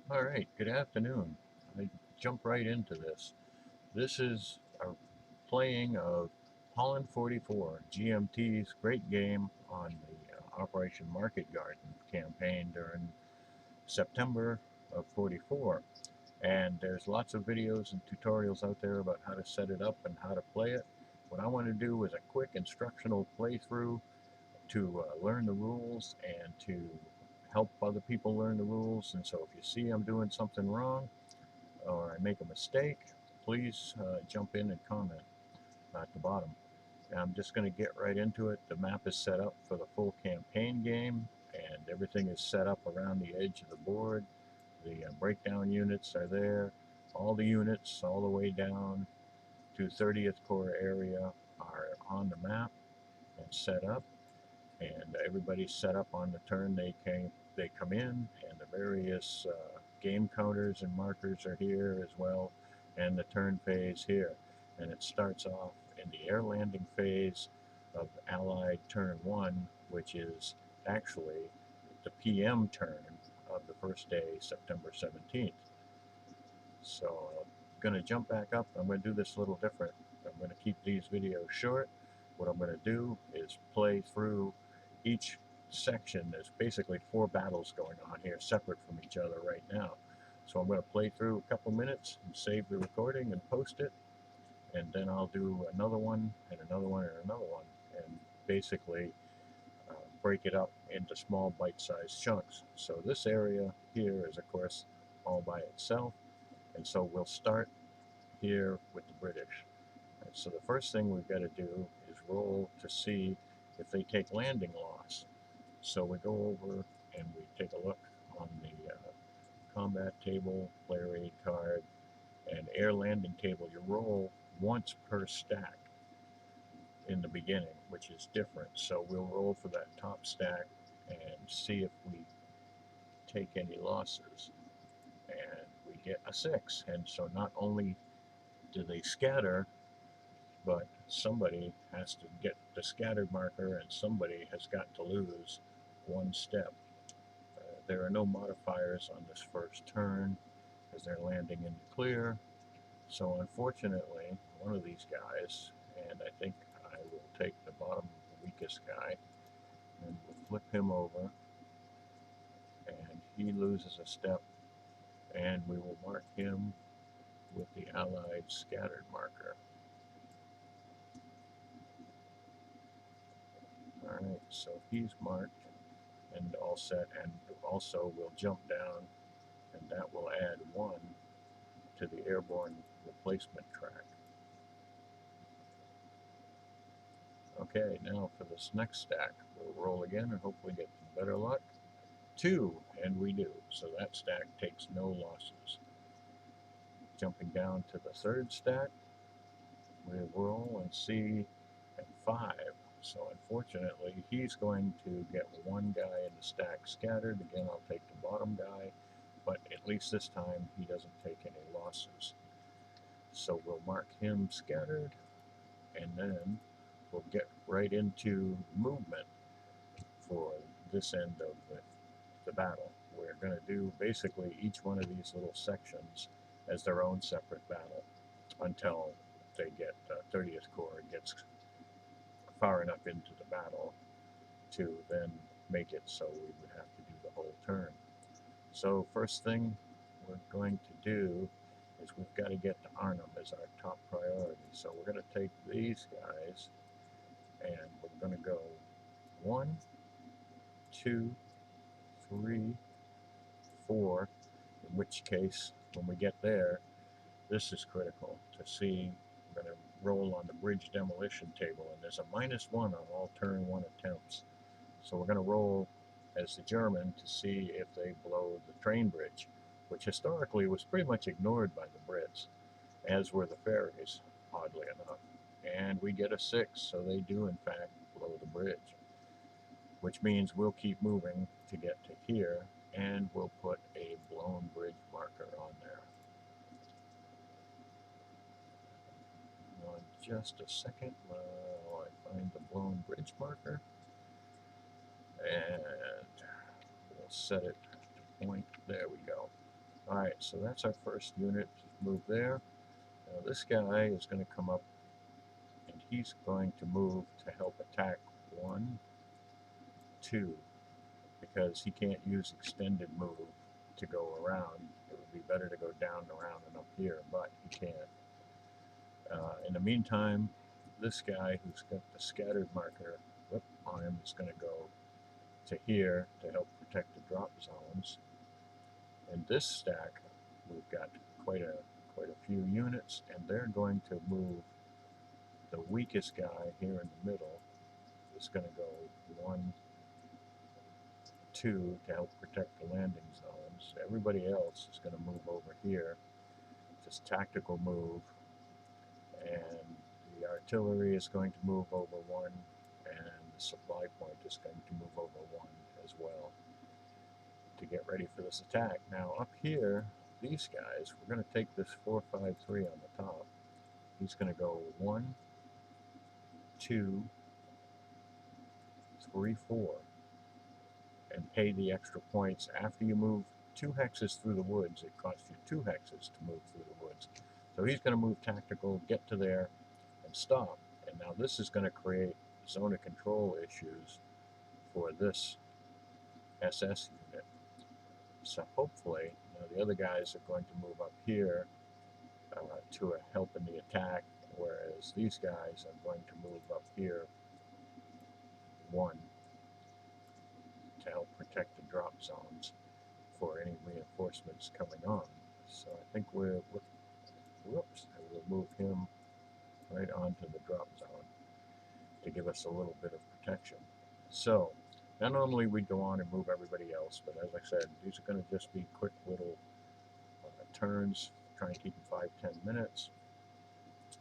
All right, good afternoon. I jump right into this. This is a playing of Holland 44, GMT's great game on the Operation Market Garden campaign during September of 44. And there's lots of videos and tutorials out there about how to set it up and how to play it. What I want to do is a quick instructional playthrough to learn the rules and to help other people learn the rules. And so if you see I'm doing something wrong, or I make a mistake, please jump in and comment at the bottom. And I'm just going to get right into it. The map is set up for the full campaign game, and everything is set up around the edge of the board. The breakdown units are there. All the units, all the way down to 30th Corps area, are on the map and set up. And everybody's set up on the turn they come in, and the various game counters and markers are here as well, and the turn phase here. And it starts off in the air landing phase of Allied turn 1, which is actually the PM turn of the first day, September 17th. So I'm going to jump back up. I'm going to do this a little different. I'm going to keep these videos short. What I'm going to do is play through each section. There's basically 4 battles going on here, separate from each other right now. So I'm going to play through a couple minutes and save the recording and post it. And then I'll do another one and another one and another one. And basically break it up into small bite-sized chunks. So this area here is, of course, all by itself. And so we'll start here with the British. And so the first thing we've got to do is roll to see if they take landing loss. So we go over and we take a look on the combat table, player aid card, and air landing table. You roll once per stack in the beginning, which is different. So we'll roll for that top stack and see if we take any losses. And we get a 6. And so not only do they scatter, but somebody has to get the scattered marker and somebody has got to lose 1 step. There are no modifiers on this first turn because they're landing in the clear. So unfortunately, one of these guys, and I think I will take the bottom weakest guy, and we'll flip him over, and he loses a step, and we will mark him with the Allied scattered marker. Alright, so he's marked and all set, and also we'll jump down, and that will add 1 to the airborne replacement track. Okay, now for this next stack, we'll roll again and hopefully get some better luck. 2, and we do, so that stack takes no losses. Jumping down to the third stack, we roll and see at 5. So unfortunately, he's going to get 1 guy in the stack scattered. Again, I'll take the bottom guy, but at least this time he doesn't take any losses. So we'll mark him scattered, and then we'll get right into movement for this end of the battle. We're going to do basically each one of these little sections as their own separate battle until they get 30th Corps gets far enough into the battle to then make it so we would have to do the whole turn. So first thing we're going to do is we've got to get to Arnhem as our top priority. So we're going to take these guys and we're going to go 1, 2, 3, 4, in which case when we get there, this is critical to see. We're going to roll on the bridge demolition table, and there's a -1 on all turn 1 attempts. So we're going to roll as the German to see if they blow the train bridge, which historically was pretty much ignored by the Brits, as were the ferries, oddly enough. And we get a 6, so they do in fact blow the bridge, which means we'll keep moving to get to here, and we'll put a blown bridge marker on there. Just a second while I find the blown bridge marker, and we'll set it to point. There we go. Alright, so that's our first unit move there. Now this guy is going to come up and he's going to move to help attack 1, 2, because he can't use extended move to go around. It would be better to go down, around, and up here, but he can't. In the meantime, this guy who's got the scattered marker on him is going to go to here to help protect the drop zones. In this stack, we've got quite a few units, and they're going to move the weakest guy here in the middle. Is going to go 1, 2 to help protect the landing zones. Everybody else is going to move over here. Just tactical move, and the artillery is going to move over 1, and the supply point is going to move over 1 as well to get ready for this attack. Now up here, these guys, we're going to take this 453 on the top. He's going to go 1, 2, 3, 4, and pay the extra points. After you move 2 hexes through the woods, it costs you 2 hexes to move through the woods. So he's going to move tactical, get to there, and stop. And now this is going to create zone of control issues for this SS unit. So hopefully, the other guys are going to move up here to help in the attack, whereas these guys are going to move up here 1 to help protect the drop zones for any reinforcements coming on. So I think we'll move him right onto the drop zone to give us a little bit of protection. So not only we go on and move everybody else, but as I said, these are going to just be quick little turns, try and keep them 5-10 minutes.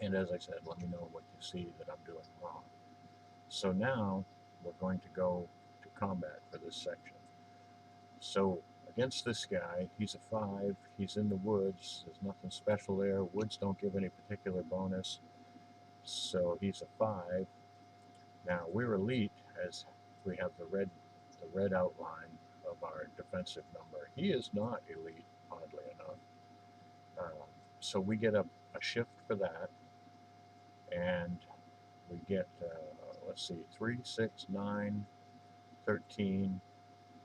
And as I said, let me know what you see that I'm doing wrong. So now we're going to go to combat for this section. So against this guy, he's a 5, he's in the woods, there's nothing special there, woods don't give any particular bonus, so he's a 5. Now we're elite, as we have the red outline of our defensive number. He is not elite, oddly enough. So we get a shift for that, and we get, let's see, 3, 6, 9, 13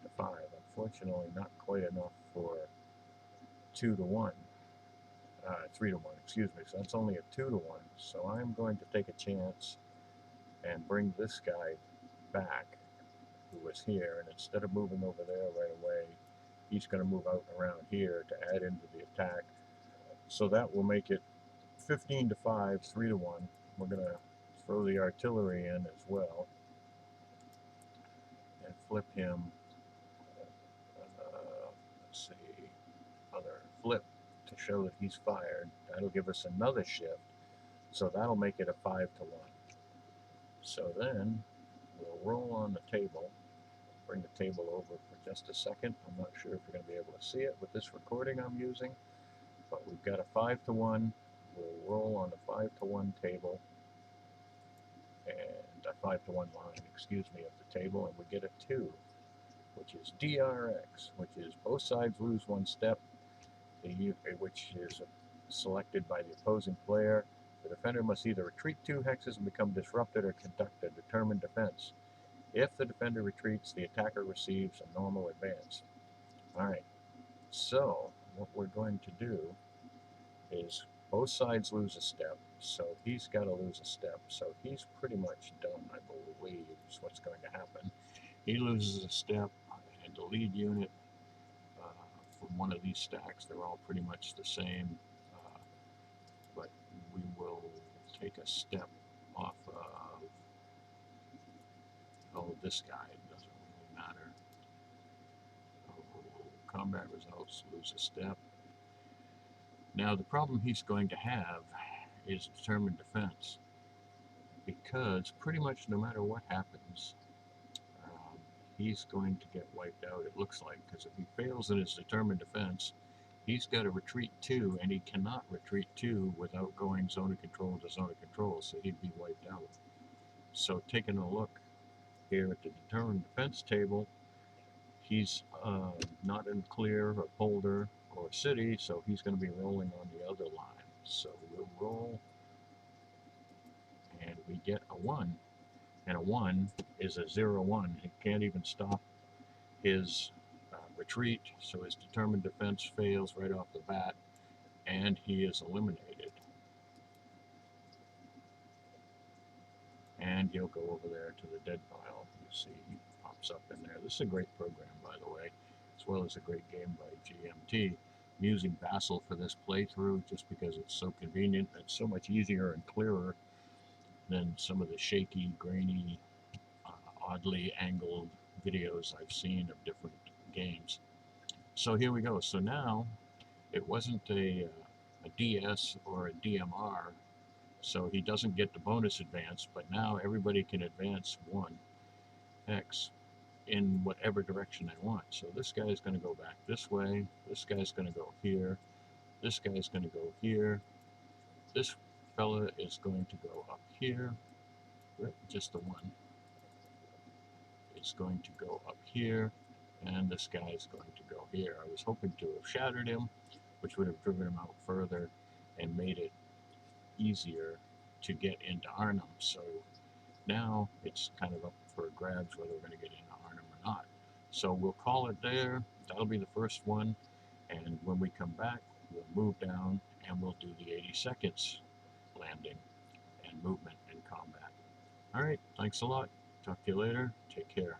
to 5. Unfortunately, not quite enough for 2 to 1. 3 to 1, excuse me. So that's only a 2 to 1. So I'm going to take a chance and bring this guy back, who was here, and instead of moving over there right away, he's going to move out around here to add into the attack. So that will make it 15 to 5, 3 to 1. We're going to throw the artillery in as well and flip him, let's see, other flip to show that he's fired. That'll give us another shift, so that'll make it a 5 to 1. So then we'll roll on the table, bring the table over for just a second. I'm not sure if you're going to be able to see it with this recording I'm using, but we've got a 5 to 1. We'll roll on the 5 to 1 table, and a 5 to 1 line, excuse me, of the table, and we get a 2, which is DRX, which is both sides lose 1 step, which is selected by the opposing player. The defender must either retreat 2 hexes and become disrupted or conduct a determined defense. If the defender retreats, the attacker receives a normal advance. Alright, so what we're going to do is both sides lose a step, so he's got to lose a step. So he's pretty much done, I believe, is what's going to happen. He loses a step, and the lead unit from one of these stacks, they're all pretty much the same, but we will take a step off of this guy. It doesn't really matter. Combat results, lose a step. Now the problem he's going to have is determined defense, because pretty much no matter what happens, he's going to get wiped out, it looks like, because if he fails in his determined defense, he's got to retreat 2, and he cannot retreat 2 without going zone of control to zone of control, so he'd be wiped out. So taking a look here at the determined defense table, he's not in clear or polder or city, so he's going to be rolling on the other line. So we'll roll, and we get a 1. And a 1 is a 0-1. He can't even stop his retreat, so his determined defense fails right off the bat, and he is eliminated. And he'll go over there to the dead pile. You see he pops up in there. This is a great program, by the way, as well as a great game by GMT. I'm using Vassal for this playthrough just because it's so convenient. It's so much easier and clearer than some of the shaky, grainy, oddly angled videos I've seen of different games. So here we go. So now it wasn't a DS or a DMR, so he doesn't get the bonus advance, but now everybody can advance 1x in whatever direction they want. So this guy is going to go back this way, this guy's going to go here, this guy's going to go here, this fella is going to go up here, just the one is going to go up here, and this guy is going to go here. I was hoping to have shattered him, which would have driven him out further and made it easier to get into Arnhem. So now it's kind of up for grabs whether we're going to get into Arnhem or not. So we'll call it there. That'll be the first one. And when we come back, we'll move down and we'll do the 80 seconds landing and movement in combat. All right, thanks a lot. Talk to you later. Take care.